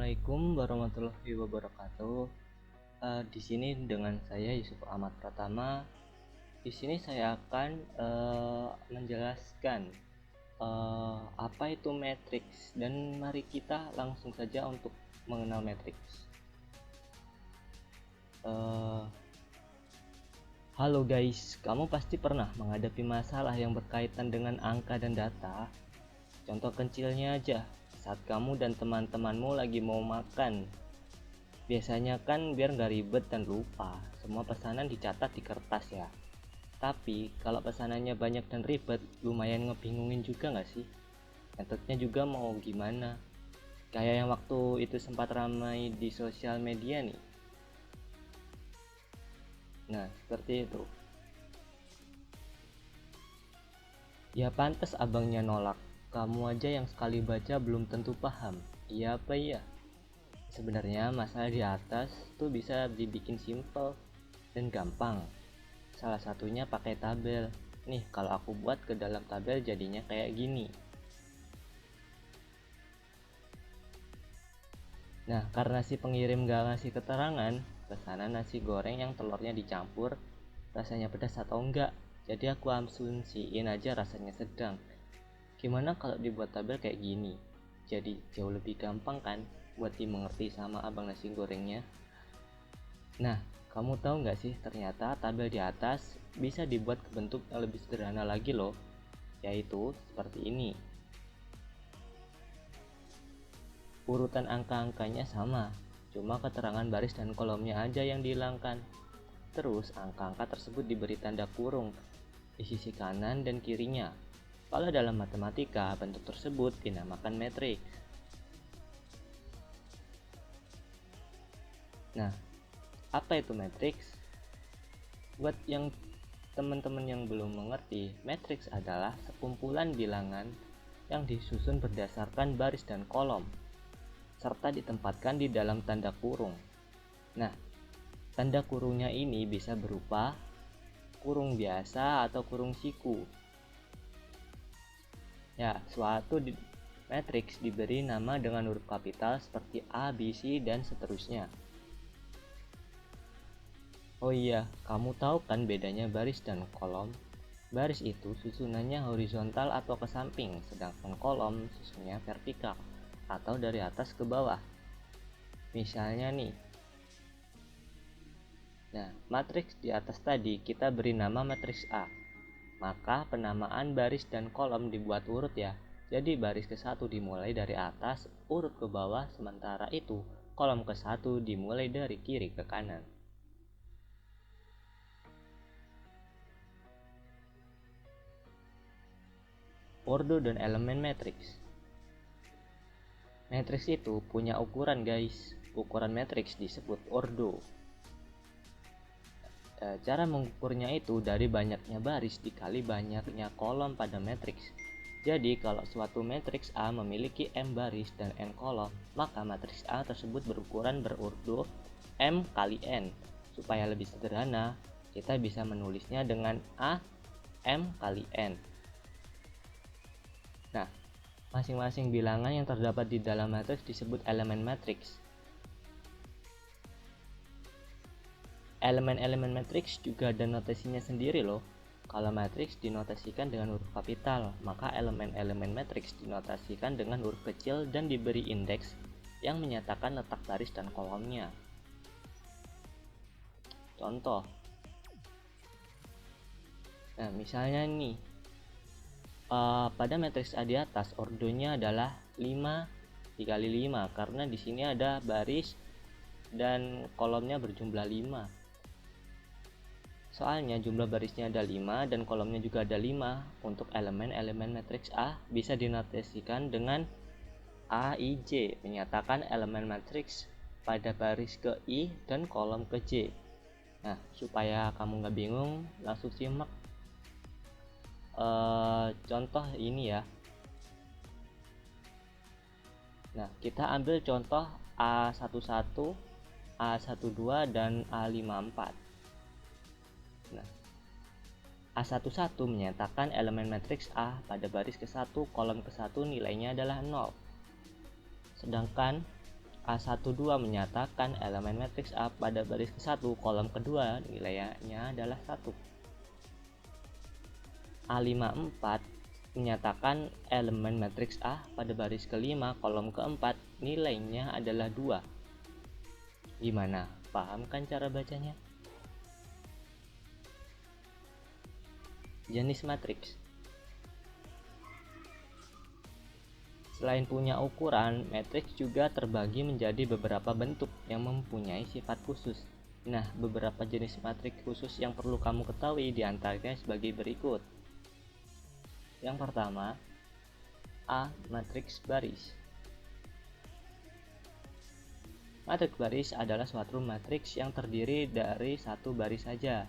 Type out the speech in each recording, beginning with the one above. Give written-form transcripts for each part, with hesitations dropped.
Assalamualaikum warahmatullahi wabarakatuh. Di sini dengan saya Yusuf Ahmad Pratama. Di sini saya akan menjelaskan apa itu matriks, dan mari kita langsung saja untuk mengenal matriks. Halo guys, kamu pasti pernah menghadapi masalah yang berkaitan dengan angka dan data. Contoh kecilnya aja, saat kamu dan teman-temanmu lagi mau makan. Biasanya kan biar nggak ribet dan lupa, semua pesanan dicatat di kertas ya. Tapi kalau pesanannya banyak dan ribet, lumayan ngebingungin juga nggak sih? Metodenya juga mau gimana? Kayak yang waktu itu sempat ramai di sosial media nih. Nah, seperti itu. Ya pantas abangnya nolak. Kamu aja yang sekali baca belum tentu paham. Iya apa iya? Sebenarnya masalah di atas tuh bisa dibikin simple dan gampang. Salah satunya pakai tabel. Nih, kalau aku buat ke dalam tabel jadinya kayak gini. Nah, karena si pengirim gak ngasih keterangan pesanan nasi goreng yang telurnya dicampur rasanya pedas atau enggak, jadi aku asumsiin aja rasanya sedang. Gimana kalau dibuat tabel kayak gini? Jadi jauh lebih gampang kan buat dimengerti sama abang nasi gorengnya. Nah, kamu tahu nggak sih, ternyata tabel di atas bisa dibuat ke bentuk yang lebih sederhana lagi loh, yaitu seperti ini. Urutan angka-angkanya sama, cuma keterangan baris dan kolomnya aja yang dihilangkan. Terus angka-angka tersebut diberi tanda kurung di sisi kanan dan kirinya. Kalau dalam matematika, bentuk tersebut dinamakan matriks. Nah, apa itu matriks? Buat yang teman-teman yang belum mengerti, matriks adalah sekumpulan bilangan yang disusun berdasarkan baris dan kolom, serta ditempatkan di dalam tanda kurung. Nah, tanda kurungnya ini bisa berupa kurung biasa atau kurung siku. Ya, suatu matriks diberi nama dengan huruf kapital seperti A, B, C, dan seterusnya. Oh iya, kamu tahu kan bedanya baris dan kolom? Baris itu susunannya horizontal atau ke samping, sedangkan kolom susunnya vertikal atau dari atas ke bawah. Misalnya nih, nah, matriks di atas tadi kita beri nama matriks A. Maka penamaan baris dan kolom dibuat urut ya. Jadi baris ke-1 dimulai dari atas, urut ke bawah, sementara itu kolom ke-1 dimulai dari kiri ke kanan. Ordo dan elemen matriks. Matriks itu punya ukuran guys. Ukuran matriks disebut ordo. Cara mengukurnya itu dari banyaknya baris dikali banyaknya kolom pada matriks. Jadi kalau suatu matriks A memiliki M baris dan N kolom, maka matriks A tersebut berukuran berordo M kali N. Supaya lebih sederhana, kita bisa menulisnya dengan A M kali N. Nah, masing-masing bilangan yang terdapat di dalam matriks disebut elemen matriks. Elemen-elemen matriks juga ada notasinya sendiri loh. Kalau matriks dinotasikan dengan huruf kapital, maka elemen-elemen matriks dinotasikan dengan huruf kecil dan diberi indeks yang menyatakan letak baris dan kolomnya. Contoh. Nah, misalnya nih, pada matriks A di atas ordonya adalah 5 dikali 5 karena di sini ada baris dan kolomnya berjumlah 5. Soalnya jumlah barisnya ada 5 dan kolomnya juga ada 5. Untuk elemen-elemen matriks A bisa dinotasikan dengan A, I, J, menyatakan elemen matriks pada baris ke I dan kolom ke J. Nah, supaya kamu nggak bingung, langsung simak contoh ini ya. Nah, kita ambil contoh A11, A12, dan A54. Nah, A11 menyatakan elemen matriks A pada baris ke-1, kolom ke-1 nilainya adalah 0. Sedangkan A12 menyatakan elemen matriks A pada baris ke-1 kolom kedua nilainya adalah 1. A54 menyatakan elemen matriks A pada baris ke-5 kolom ke-4 nilainya adalah 2. Gimana? Paham kan cara bacanya? Jenis matriks. Selain punya ukuran, matriks juga terbagi menjadi beberapa bentuk yang mempunyai sifat khusus. Nah, beberapa jenis matriks khusus yang perlu kamu ketahui diantaranya sebagai berikut. Yang pertama, A. Matriks baris. Matriks baris adalah suatu matriks yang terdiri dari satu baris saja.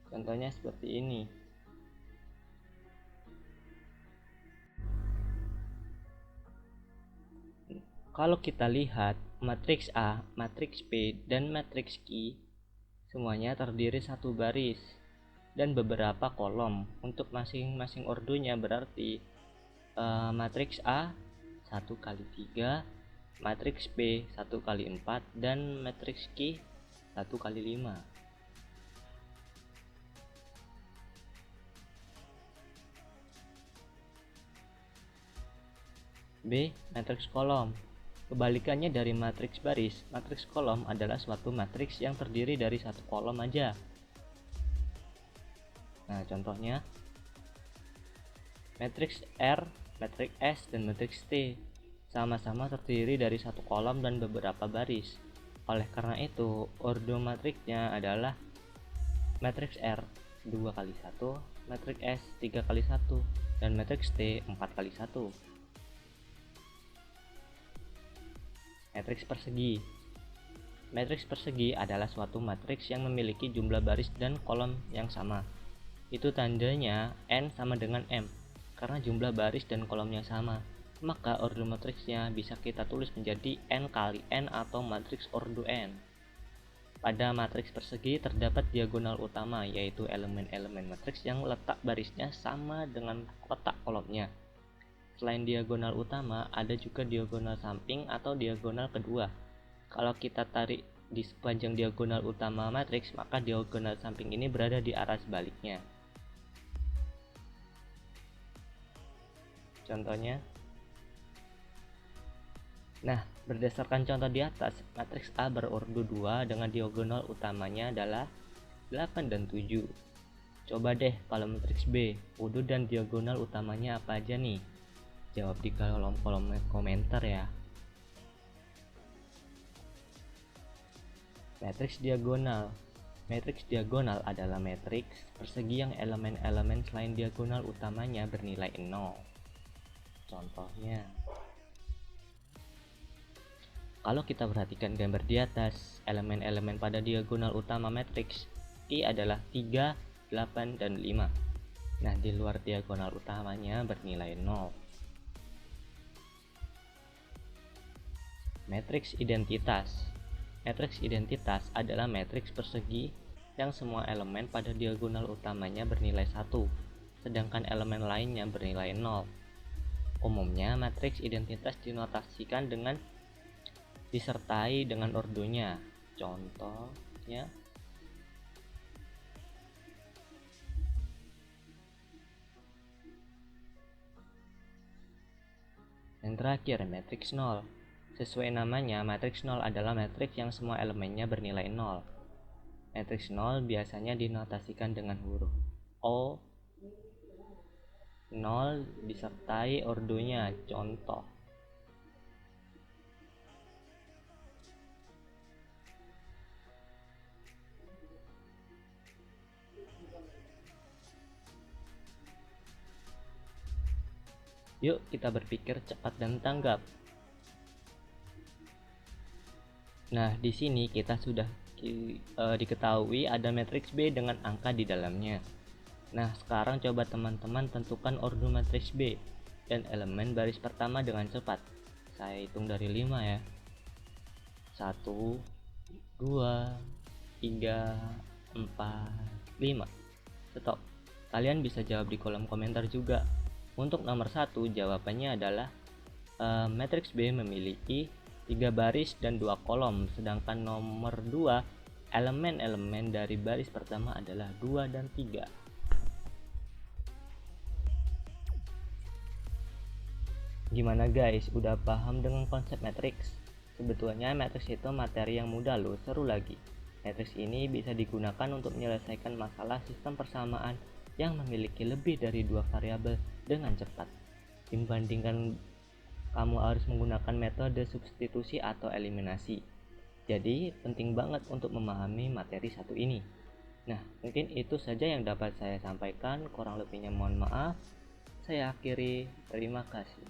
Contohnya seperti ini. Kalau kita lihat matriks A, matriks P, dan matriks Q semuanya terdiri satu baris dan beberapa kolom. Untuk masing-masing ordonya berarti matriks A 1x3, matriks P 1x4, dan matriks Q 1x5. B. Matriks kolom. Kebalikannya dari matriks baris, matriks kolom adalah suatu matriks yang terdiri dari satu kolom aja. Nah, contohnya matriks R, matriks S, dan matriks T sama-sama terdiri dari satu kolom dan beberapa baris. Oleh karena itu, ordo matriksnya adalah matriks R 2x1, matriks S 3x1, dan matriks T 4x1. Matriks persegi. Matriks persegi adalah suatu matriks yang memiliki jumlah baris dan kolom yang sama. Itu tandanya N sama dengan M. Karena jumlah baris dan kolomnya sama, maka ordo matriksnya bisa kita tulis menjadi N kali N atau matriks ordo N. Pada matriks persegi terdapat diagonal utama, yaitu elemen-elemen matriks yang letak barisnya sama dengan letak kolomnya. Selain diagonal utama, ada juga diagonal samping atau diagonal kedua. Kalau kita tarik di sepanjang diagonal utama matriks, maka diagonal samping ini berada di arah sebaliknya. Contohnya. Nah, berdasarkan contoh di atas, matriks A berordo 2 dengan diagonal utamanya adalah 8 dan 7. Coba deh kalau matriks B, ordo dan diagonal utamanya apa aja nih? Jawab di kolom komentar ya. Matriks diagonal. Matriks diagonal adalah matriks persegi yang elemen-elemen selain diagonal utamanya bernilai 0. Contohnya, kalau kita perhatikan gambar di atas, elemen-elemen pada diagonal utama matriks I adalah 3, 8, dan 5. Nah, di luar diagonal utamanya bernilai 0. Matriks identitas. Matriks identitas adalah matriks persegi yang semua elemen pada diagonal utamanya bernilai 1, sedangkan elemen lainnya bernilai 0. Umumnya, matriks identitas dinotasikan dengan disertai dengan ordonya. Contohnya, yang terakhir, matriks 0. Sesuai namanya, matriks 0 adalah matriks yang semua elemennya bernilai 0. Matriks 0 biasanya dinotasikan dengan huruf O, 0 disertai ordonya. Contoh, yuk kita berpikir cepat dan tanggap. Nah, di sini kita sudah diketahui ada matriks B dengan angka di dalamnya. Nah, sekarang coba teman-teman tentukan ordo matriks B dan elemen baris pertama dengan cepat. Saya hitung dari 5 ya. 1, 2, 3, 4, 5. Stop. Kalian bisa jawab di kolom komentar juga. Untuk nomor 1 jawabannya adalah matriks B memiliki 3 baris dan 2 kolom, sedangkan nomor 2 elemen-elemen dari baris pertama adalah 2 dan 3. Gimana guys, udah paham dengan konsep matriks? Sebetulnya matriks itu materi yang mudah loh, seru lagi. Matriks ini bisa digunakan untuk menyelesaikan masalah sistem persamaan yang memiliki lebih dari 2 variabel dengan cepat, dibandingkan kamu harus menggunakan metode substitusi atau eliminasi. Jadi penting banget untuk memahami materi satu ini. Nah, mungkin itu saja yang dapat saya sampaikan, kurang lebihnya mohon maaf. Saya akhiri, terima kasih.